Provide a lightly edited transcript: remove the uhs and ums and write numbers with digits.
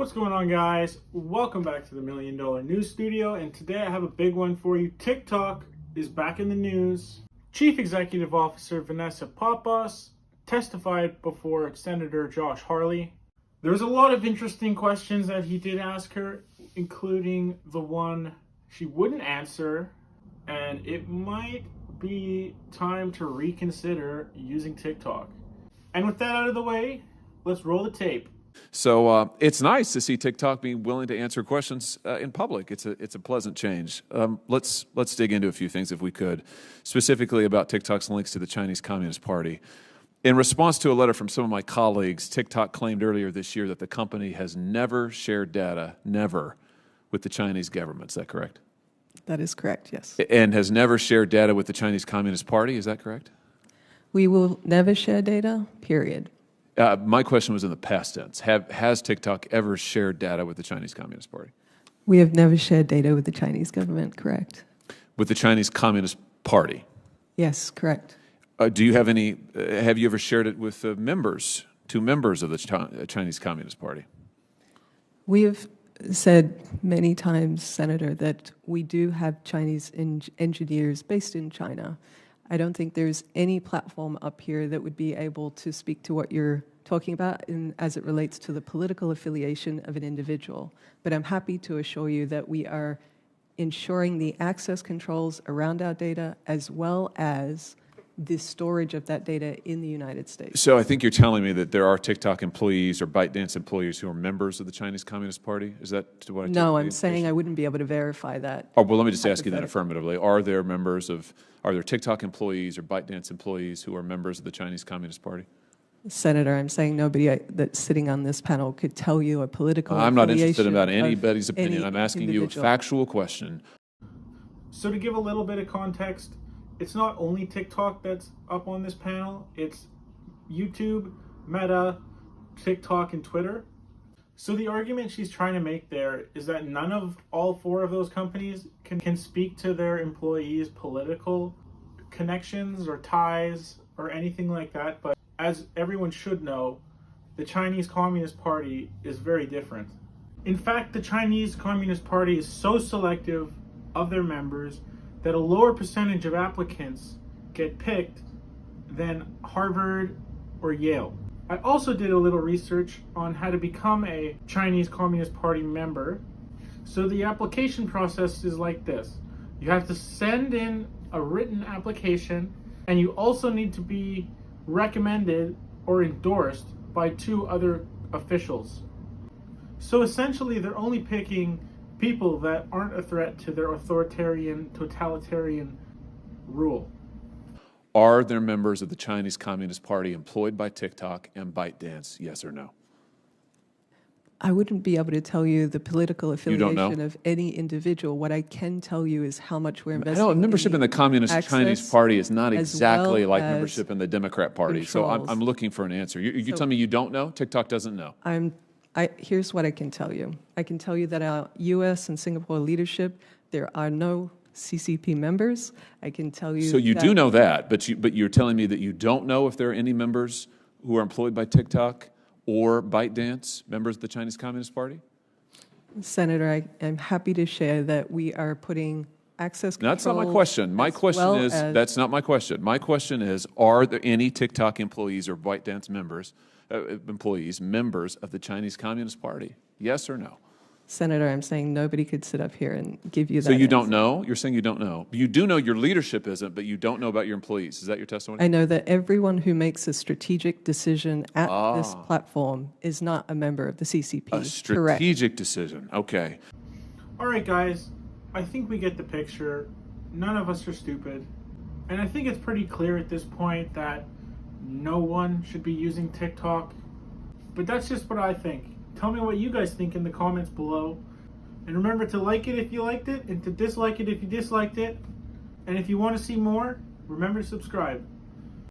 What's going on, guys? Welcome back to the $1 Million News Studio, and today I have a big one for you. TikTok is back in the news. Chief Executive Officer Vanessa Pappas testified before Senator Josh Hawley. There's a lot of interesting questions that he did ask her, including the one she wouldn't answer, and it might be time to reconsider using TikTok. And with that out of the way, let's roll the tape. So it's nice to see TikTok being willing to answer questions in public. It's a pleasant change. Let's dig into a few things if we could, specifically about TikTok's links to the Chinese Communist Party. In response to a letter from some of my colleagues, TikTok claimed earlier this year that the company has never shared data, with the Chinese government. Is that correct? That is correct, yes. And has never shared data with the Chinese Communist Party. Is that correct? We will never share data, period. My question was in the past tense. Has TikTok ever shared data with the Chinese Communist Party? We have never shared data with the Chinese government, correct? With the Chinese Communist Party? Yes, correct. Do you have any? Have you ever shared it with two members of the Chinese Communist Party? We have said many times, Senator, that we do have Chinese engineers based in China. I don't think there's any platform up here that would be able to speak to what you're talking about as it relates to the political affiliation of an individual. But I'm happy to assure you that we are ensuring the access controls around our data as well as the storage of that data in the United States. So I think you're telling me that there are TikTok employees or ByteDance employees who are members of the Chinese Communist Party? Is that what I take? No, I'm saying I wouldn't be able to verify that. Oh, well, let me just ask you that affirmatively. Are there TikTok employees or ByteDance employees who are members of the Chinese Communist Party? Senator, I'm saying nobody that's sitting on this panel could tell you a political I'm not interested affiliation about anybody's of opinion. any I'm asking individual. you a factual question. So to give a little bit of context, it's not only TikTok that's up on this panel, it's YouTube, Meta, TikTok, and Twitter. So the argument she's trying to make there is that none of all four of those companies can speak to their employees' political connections or ties or anything like that. But as everyone should know, the Chinese Communist Party is very different. In fact, the Chinese Communist Party is so selective of their members that a lower percentage of applicants get picked than Harvard or Yale. I also did a little research on how to become a Chinese Communist Party member. So the application process is like this. You have to send in a written application, and you also need to be recommended or endorsed by two other officials. So essentially, they're only picking people that aren't a threat to their authoritarian, totalitarian rule. Are there members of the Chinese Communist Party employed by TikTok and ByteDance, yes or no? I wouldn't be able to tell you the political affiliation know? of any individual. What I can tell you is how much we're investing. No, membership in the Communist Chinese Party is not exactly like membership in the Democrat Party. Controls. So I'm looking for an answer. You tell me you don't know? TikTok doesn't know. Here's what I can tell you. I can tell you that our U.S. and Singapore leadership, there are no CCP members. I can tell you. So you do know that, but you're telling me that you don't know if there are any members who are employed by TikTok or ByteDance, members of the Chinese Communist Party? Senator, I'm happy to share that we are putting access controls. That's not my question. My question is, that's not my question. My question is, are there any TikTok employees or ByteDance members of the Chinese Communist Party? Yes or no? Senator, I'm saying nobody could sit up here and give you that. So you don't know? You're saying you don't know. You do know your leadership isn't, but you don't know about your employees. Is that your testimony? I know that everyone who makes a strategic decision at this platform is not a member of the CCP. A strategic decision. Okay. All right, guys. I think we get the picture. None of us are stupid. And I think it's pretty clear at this point that no one should be using TikTok. But that's just what I think. Tell me what you guys think in the comments below. And remember to like it if you liked it, and to dislike it if you disliked it. And if you want to see more, remember to subscribe.